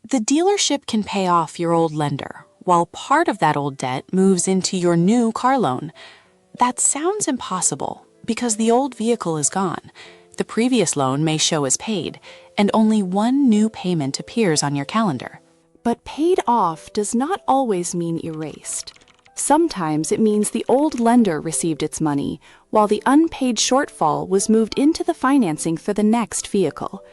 The dealership can pay off your old lender, while part of that old debt moves into your new car loan. That sounds impossible because the old vehicle is gone. The previous loan may show as paid, and only one new payment appears on your calendar. But paid off does not always mean erased. Sometimes it means the old lender received its money, while the unpaid shortfall was moved into the financing for the next vehicle.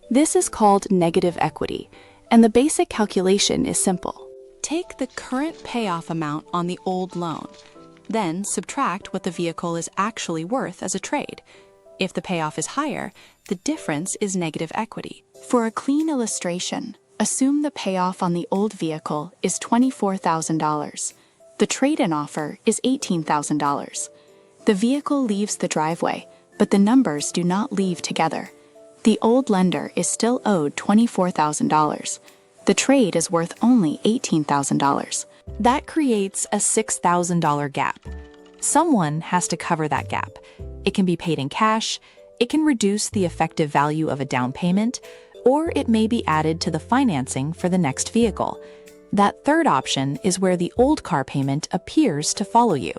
This is called negative equity, and the basic calculation is simple. Take the current payoff amount on the old loan, then subtract what the vehicle is actually worth as a trade. If the payoff is higher, the difference is negative equity. For a clean illustration, assume the payoff on the old vehicle is $24,000. The trade-in offer is $18,000. The vehicle leaves the driveway, but the numbers do not leave together. The old lender is still owed $24,000. The trade is worth only $18,000. That creates a $6,000 gap. Someone has to cover that gap. It can be paid in cash, it can reduce the effective value of a down payment, or it may be added to the financing for the next vehicle. That third option is where the old car payment appears to follow you.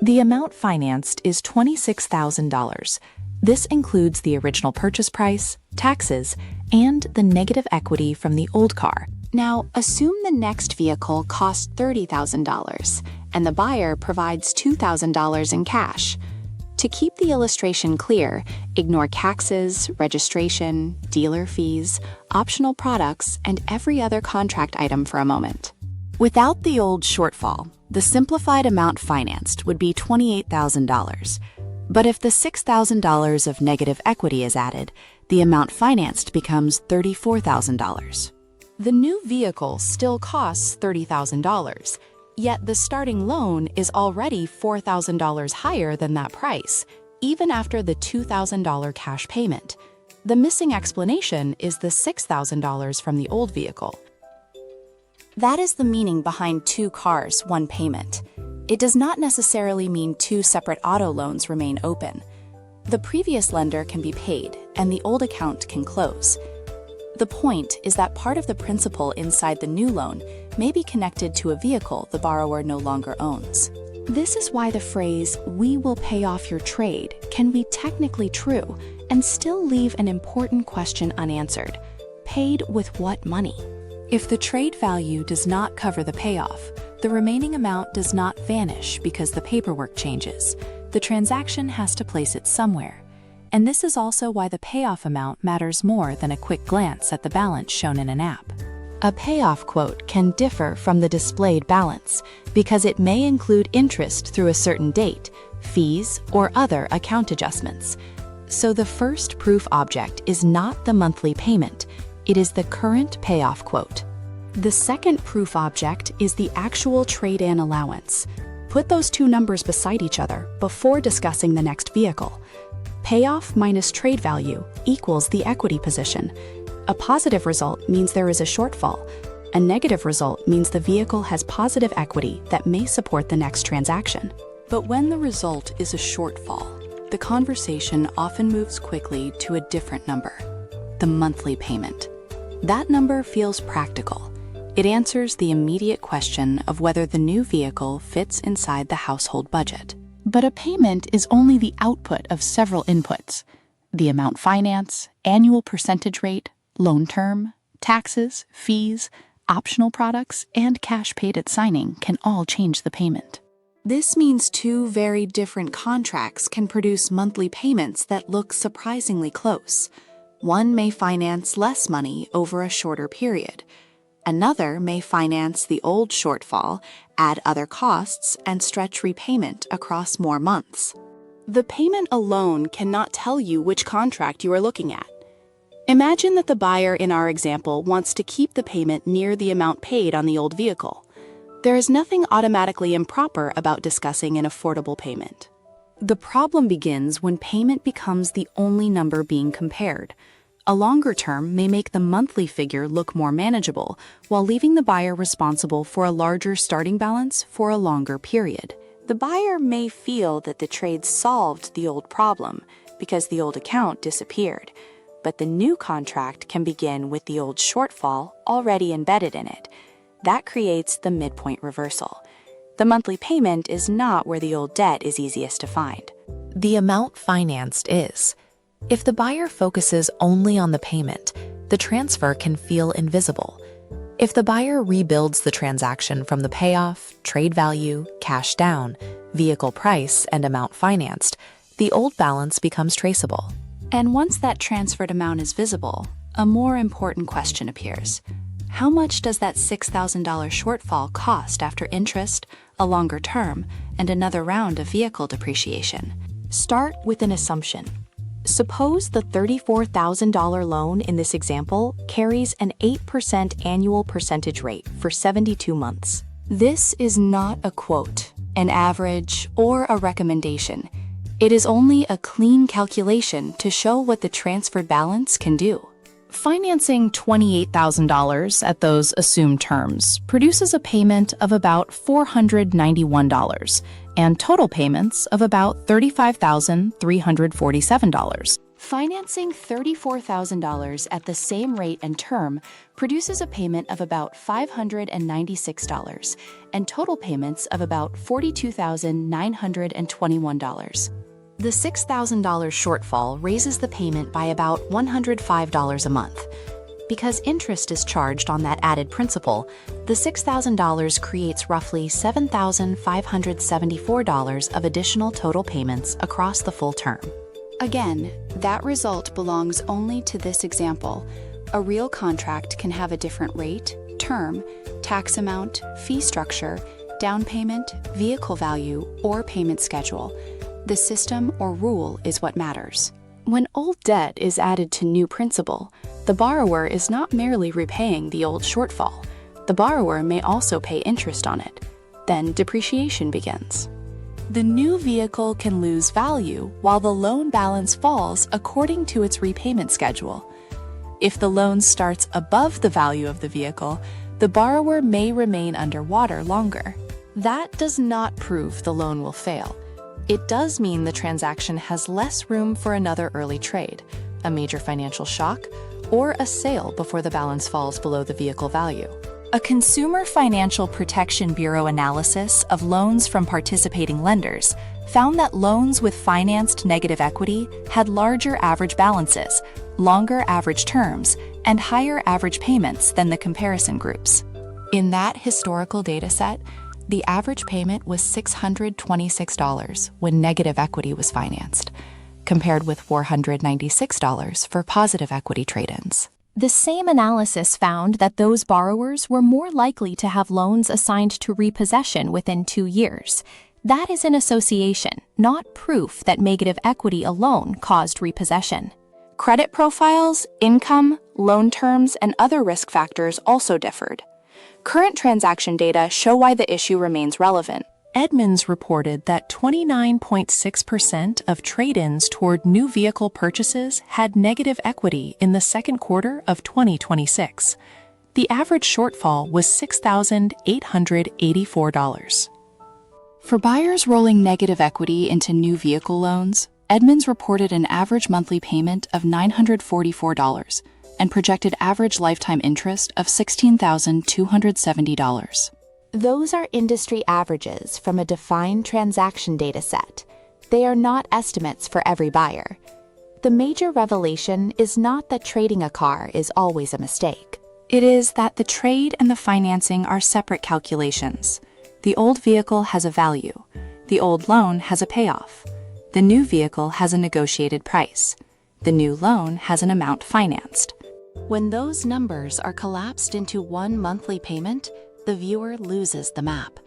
The amount financed is $26,000. This includes the original purchase price, taxes, and the negative equity from the old car. Now, assume the next vehicle costs $30,000, and the buyer provides $2,000 in cash. To keep the illustration clear, ignore taxes, registration, dealer fees, optional products, and every other contract item for a moment. Without the old shortfall, the simplified amount financed would be $28,000. But if the $6,000 of negative equity is added, the amount financed becomes $34,000. The new vehicle still costs $30,000. Yet the starting loan is already $4,000 higher than that price, even after the $2,000 cash payment. The missing explanation is the $6,000 from the old vehicle. That is the meaning behind two cars, one payment. It does not necessarily mean two separate auto loans remain open. The previous lender can be paid, and the old account can close. The point is that part of the principal inside the new loan may be connected to a vehicle the borrower no longer owns. This is why the phrase, "we will pay off your trade," can be technically true and still leave an important question unanswered. Paid with what money? If the trade value does not cover the payoff, the remaining amount does not vanish because the paperwork changes. The transaction has to place it somewhere. And this is also why the payoff amount matters more than a quick glance at the balance shown in an app. A payoff quote can differ from the displayed balance because it may include interest through a certain date, fees, or other account adjustments. So the first proof object is not the monthly payment, it is the current payoff quote. The second proof object is the actual trade-in allowance. Put those two numbers beside each other before discussing the next vehicle. Payoff minus trade value equals the equity position. A positive result means there is a shortfall. A negative result means the vehicle has positive equity that may support the next transaction. But when the result is a shortfall, the conversation often moves quickly to a different number, the monthly payment. That number feels practical. It answers the immediate question of whether the new vehicle fits inside the household budget. But a payment is only the output of several inputs. The amount finance, annual percentage rate, loan term, taxes, fees, optional products, and cash paid at signing can all change the payment. This means two very different contracts can produce monthly payments that look surprisingly close. One may finance less money over a shorter period. Another may finance the old shortfall, add other costs, and stretch repayment across more months. The payment alone cannot tell you which contract you are looking at. Imagine that the buyer in our example wants to keep the payment near the amount paid on the old vehicle. There is nothing automatically improper about discussing an affordable payment. The problem begins when payment becomes the only number being compared. A longer term may make the monthly figure look more manageable, while leaving the buyer responsible for a larger starting balance for a longer period. The buyer may feel that the trade solved the old problem because the old account disappeared, but the new contract can begin with the old shortfall already embedded in it. That creates the midpoint reversal. The monthly payment is not where the old debt is easiest to find. The amount financed is. If the buyer focuses only on the payment, the transfer can feel invisible. If the buyer rebuilds the transaction from the payoff, trade value, cash down, vehicle price, and amount financed, the old balance becomes traceable. And once that transferred amount is visible, a more important question appears. How much does that $6,000 shortfall cost after interest, a longer term, and another round of vehicle depreciation? Start with an assumption. Suppose the $34,000 loan in this example carries an 8% annual percentage rate for 72 months. This is not a quote, an average, or a recommendation. It is only a clean calculation to show what the transferred balance can do. Financing $28,000 at those assumed terms produces a payment of about $491 and total payments of about $35,347. Financing $34,000 at the same rate and term produces a payment of about $596 and total payments of about $42,921. The $6,000 shortfall raises the payment by about $105 a month. Because interest is charged on that added principal, the $6,000 creates roughly $7,574 of additional total payments across the full term. Again, that result belongs only to this example. A real contract can have a different rate, term, tax amount, fee structure, down payment, vehicle value, or payment schedule. The system or rule is what matters. When old debt is added to new principal, the borrower is not merely repaying the old shortfall. The borrower may also pay interest on it. Then depreciation begins. The new vehicle can lose value while the loan balance falls according to its repayment schedule. If the loan starts above the value of the vehicle, the borrower may remain underwater longer. That does not prove the loan will fail. It does mean the transaction has less room for another early trade, a major financial shock, or a sale before the balance falls below the vehicle value. A Consumer Financial Protection Bureau analysis of loans from participating lenders found that loans with financed negative equity had larger average balances, longer average terms, and higher average payments than the comparison groups. In that historical data set, the average payment was $626 when negative equity was financed, compared with $496 for positive equity trade-ins. The same analysis found that those borrowers were more likely to have loans assigned to repossession within 2 years. That is an association, not proof that negative equity alone caused repossession. Credit profiles, income, loan terms, and other risk factors also differed. Current transaction data show why the issue remains relevant. Edmunds reported that 29.6% of trade-ins toward new vehicle purchases had negative equity in the second quarter of 2026. The average shortfall was $6,884. For buyers rolling negative equity into new vehicle loans, Edmunds reported an average monthly payment of $944 and projected average lifetime interest of $16,270. Those are industry averages from a defined transaction data set. They are not estimates for every buyer. The major revelation is not that trading a car is always a mistake. It is that the trade and the financing are separate calculations. The old vehicle has a value. The old loan has a payoff. The new vehicle has a negotiated price. The new loan has an amount financed. When those numbers are collapsed into one monthly payment, the viewer loses the map.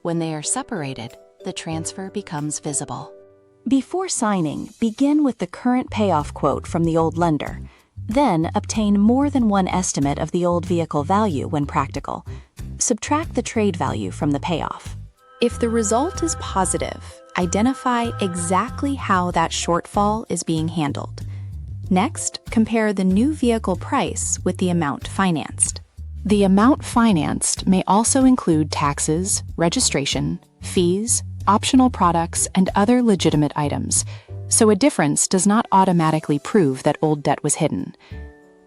When they are separated, the transfer becomes visible. Before signing, begin with the current payoff quote from the old lender. Then obtain more than one estimate of the old vehicle value when practical. Subtract the trade value from the payoff. If the result is positive, identify exactly how that shortfall is being handled. Next, compare the new vehicle price with the amount financed. The amount financed may also include taxes, registration, fees, optional products, and other legitimate items. so a difference does not automatically prove that old debt was hidden.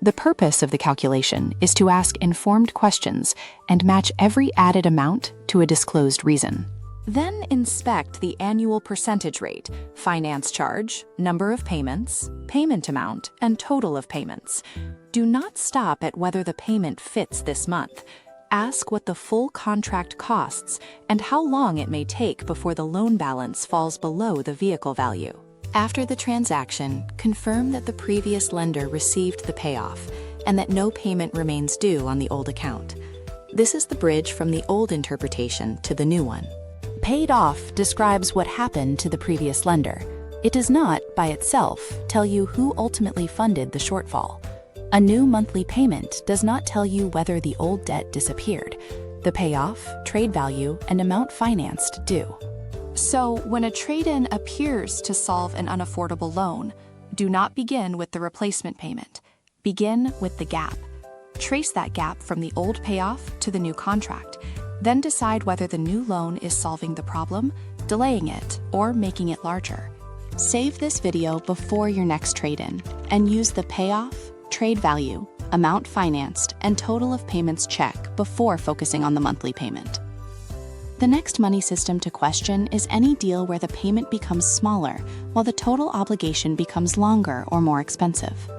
The purpose of the calculation is to ask informed questions and match every added amount to a disclosed reason. Then inspect the annual percentage rate, finance charge, number of payments, payment amount, and total of payments. Do not stop at whether the payment fits this month. Ask what the full contract costs and how long it may take before the loan balance falls below the vehicle value. After the transaction, confirm that the previous lender received the payoff and that no payment remains due on the old account. This is the bridge from the old interpretation to the new one. Paid off describes what happened to the previous lender. It does not, by itself, tell you who ultimately funded the shortfall. A new monthly payment does not tell you whether the old debt disappeared. The payoff, trade value, and amount financed do. So, when a trade-in appears to solve an unaffordable loan, do not begin with the replacement payment. Begin with the gap. Trace that gap from the old payoff to the new contract. Then decide whether the new loan is solving the problem, delaying it, or making it larger. Save this video before your next trade-in and use the payoff, trade value, amount financed, and total of payments check before focusing on the monthly payment. The next money system to question is any deal where the payment becomes smaller while the total obligation becomes longer or more expensive.